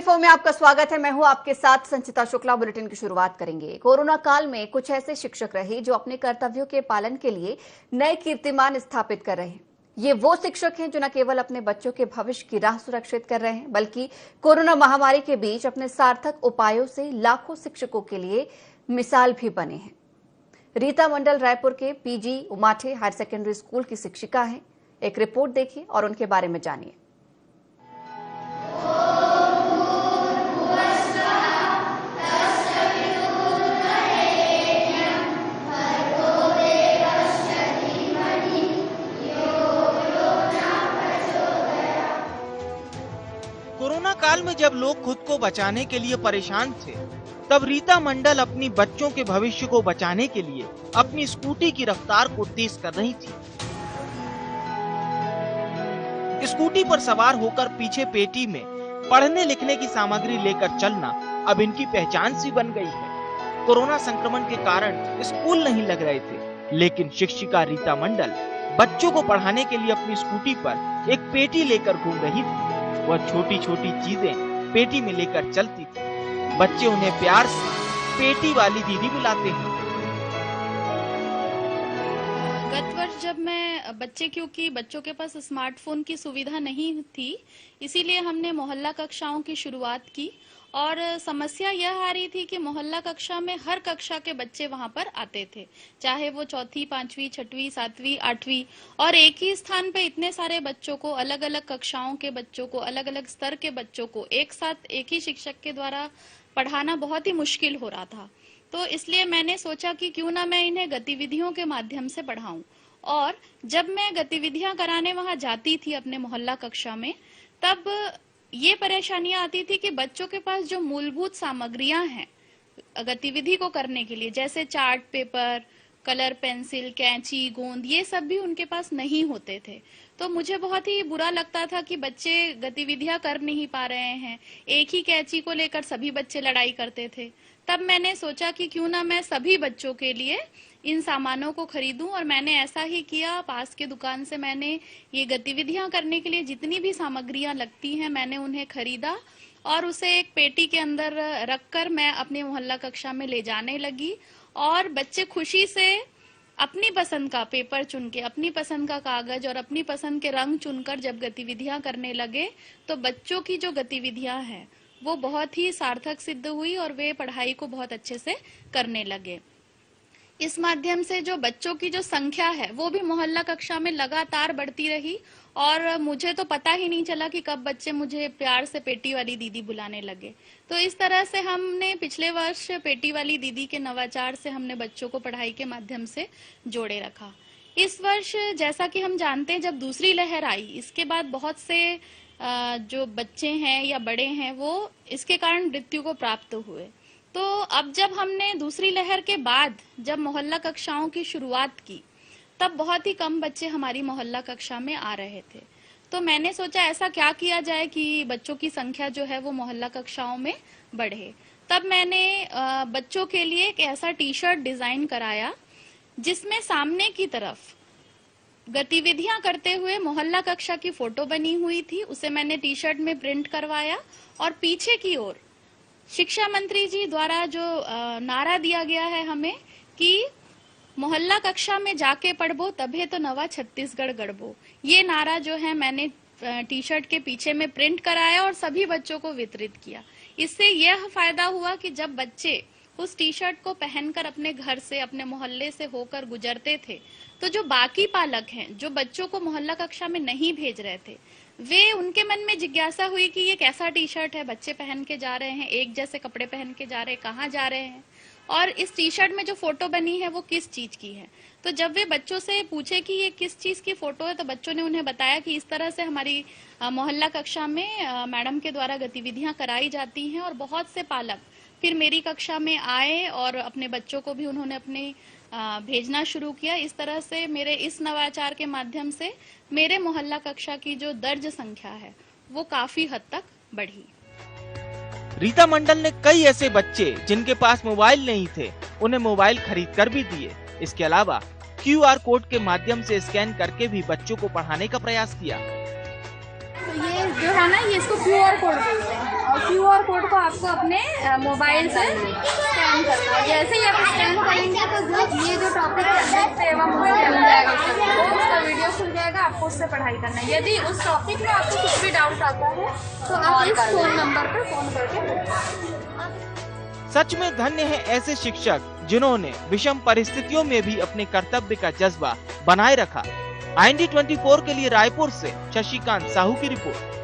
24 में आपका स्वागत है। मैं हूं आपके साथ संचिता शुक्ला। बुलेटिन की शुरुआत करेंगे। कोरोना काल में कुछ ऐसे शिक्षक रहे जो अपने कर्तव्यों के पालन के लिए नए कीर्तिमान स्थापित कर रहे हैं। ये वो शिक्षक हैं जो न केवल अपने बच्चों के भविष्य की राह सुरक्षित कर रहे हैं, बल्कि कोरोना महामारी के बीच अपने सार्थक उपायों से लाखों शिक्षकों के लिए मिसाल भी बने हैं। रीता मंडल रायपुर के पीजी उमाठे हायर सेकेंडरी स्कूल की शिक्षिका हैं। एक रिपोर्ट देखिए और उनके बारे में जानिए। कोरोना काल में जब लोग खुद को बचाने के लिए परेशान थे, तब रीता मंडल अपनी बच्चों के भविष्य को बचाने के लिए अपनी स्कूटी की रफ्तार को तेज कर रही थी। स्कूटी पर सवार होकर पीछे पेटी में पढ़ने लिखने की सामग्री लेकर चलना अब इनकी पहचान सी बन गई है। कोरोना संक्रमण के कारण स्कूल नहीं लग रहे थे, लेकिन शिक्षिका रीता मंडल बच्चों को पढ़ाने के लिए अपनी स्कूटी पर एक पेटी लेकर घूम रही थी। वह छोटी छोटी चीजें पेटी में लेकर चलती थी। बच्चे उन्हें प्यार से पेटी वाली दीदी बुलाते हैं। गत वर्ष जब मैं क्योंकि बच्चों के पास स्मार्टफोन की सुविधा नहीं थी, इसीलिए हमने मोहल्ला कक्षाओं की शुरुआत की। और समस्या यह आ रही थी कि मोहल्ला कक्षा में हर कक्षा के बच्चे वहां पर आते थे, चाहे वो चौथी, पांचवी, छठवीं, सातवीं, आठवीं, और एक ही स्थान पे इतने सारे बच्चों को, अलग अलग कक्षाओं के बच्चों को, अलग अलग स्तर के बच्चों को एक साथ एक ही शिक्षक के द्वारा पढ़ाना बहुत ही मुश्किल हो रहा था। तो इसलिए मैंने सोचा कि क्यों ना मैं इन्हें गतिविधियों के माध्यम से पढ़ाऊं। और जब मैं गतिविधियां कराने वहां जाती थी अपने मोहल्ला कक्षा में, तब ये परेशानियां आती थी कि बच्चों के पास जो मूलभूत सामग्रियां हैं गतिविधि को करने के लिए, जैसे चार्ट पेपर, कलर पेंसिल, कैंची, गोंद, ये सब भी उनके पास नहीं होते थे। तो मुझे बहुत ही बुरा लगता था कि बच्चे गतिविधियां कर नहीं पा रहे हैं। एक ही कैंची को लेकर सभी बच्चे लड़ाई करते थे। तब मैंने सोचा कि क्यों ना मैं सभी बच्चों के लिए इन सामानों को खरीदूं, और मैंने ऐसा ही किया। पास के दुकान से मैंने ये गतिविधियां करने के लिए जितनी भी सामग्रियां लगती हैं, मैंने उन्हें खरीदा और उसे एक पेटी के अंदर रखकर मैं अपने मोहल्ला कक्षा में ले जाने लगी। और बच्चे खुशी से अपनी पसंद का पेपर चुन के, अपनी पसंद का कागज और अपनी पसंद के रंग चुनकर जब गतिविधियां करने लगे, तो बच्चों की जो गतिविधियां हैं वो बहुत ही सार्थक सिद्ध हुई और वे पढ़ाई को बहुत अच्छे से करने लगे। इस माध्यम से जो बच्चों की जो संख्या है वो भी मोहल्ला कक्षा में लगातार बढ़ती रही, और मुझे तो पता ही नहीं चला कि कब बच्चे मुझे प्यार से पेटी वाली दीदी बुलाने लगे। तो इस तरह से हमने पिछले वर्ष पेटी वाली दीदी के नवाचार से हमने बच्चों को पढ़ाई के माध्यम से जोड़े रखा। इस वर्ष जैसा कि हम जानते हैं, जब दूसरी लहर आई, इसके बाद बहुत से जो बच्चे हैं या बड़े हैं वो इसके कारण मृत्यु को प्राप्त हुए। तो अब जब हमने दूसरी लहर के बाद जब मोहल्ला कक्षाओं की शुरुआत की, तब बहुत ही कम बच्चे हमारी मोहल्ला कक्षा में आ रहे थे। तो मैंने सोचा ऐसा क्या किया जाए कि बच्चों की संख्या जो है वो मोहल्ला कक्षाओं में बढ़े। तब मैंने बच्चों के लिए एक ऐसा टी शर्ट डिजाइन कराया जिसमें सामने की तरफ गतिविधियां करते हुए मोहल्ला कक्षा की फोटो बनी हुई थी। उसे मैंने टी शर्ट में प्रिंट करवाया, और पीछे की ओर शिक्षा मंत्री जी द्वारा जो नारा दिया गया है हमें कि मोहल्ला कक्षा में जाके पढ़बो तभे तो नवा छत्तीसगढ़ गढ़बो, ये नारा जो है मैंने टी शर्ट के पीछे में प्रिंट कराया और सभी बच्चों को वितरित किया। इससे यह फायदा हुआ कि जब बच्चे उस टी शर्ट को पहनकर अपने घर से, अपने मोहल्ले से होकर गुजरते थे, तो जो बाकी पालक हैं जो बच्चों को मोहल्ला कक्षा में नहीं भेज रहे थे, वे उनके मन में जिज्ञासा हुई कि ये कैसा टी शर्ट है, बच्चे पहन के जा रहे हैं, एक जैसे कपड़े पहन के जा रहे हैं, कहाँ जा रहे हैं, और इस टी शर्ट में जो फोटो बनी है वो किस चीज की है। तो जब वे बच्चों से पूछे कि ये किस चीज की फोटो है, तो बच्चों ने उन्हें बताया कि इस तरह से हमारी मोहल्ला कक्षा में मैडम के द्वारा गतिविधियां कराई जाती हैं। और बहुत से पालक फिर मेरी कक्षा में आए और अपने बच्चों को भी उन्होंने अपने भेजना शुरू किया। इस तरह से मेरे इस नवाचार के माध्यम से मेरे मोहल्ला कक्षा की जो दर्ज संख्या है वो काफी हद तक बढ़ी। रीता मंडल ने कई ऐसे बच्चे जिनके पास मोबाइल नहीं थे, उन्हें मोबाइल खरीद कर भी दिए। इसके अलावा QR कोड के माध्यम से स्कैन करके भी बच्चों को पढ़ाने का प्रयास किया। तो ये जो है ना, ये इसको QR कोड बोलते हैं, और QR आपको अपने मोबाइल से स्कैन करना है। जैसे ही आप स्कैन करेंगे तो ये जो टॉपिक सब्जेक्ट एवं मिल जाएगा, उसका वीडियो खुल जाएगा, आपको उससे पढ़ाई करना है। यदि उस टॉपिक में आपको कुछ भी डाउट आता है तो आप इस फोन नंबर पर फोन करके। सच में धन्य है ऐसे शिक्षक जिन्होंने विषम परिस्थितियों में भी अपने कर्तव्य का जज्बा बनाए रखा। IND 24 के लिए रायपुर से शशिकांत साहू की रिपोर्ट।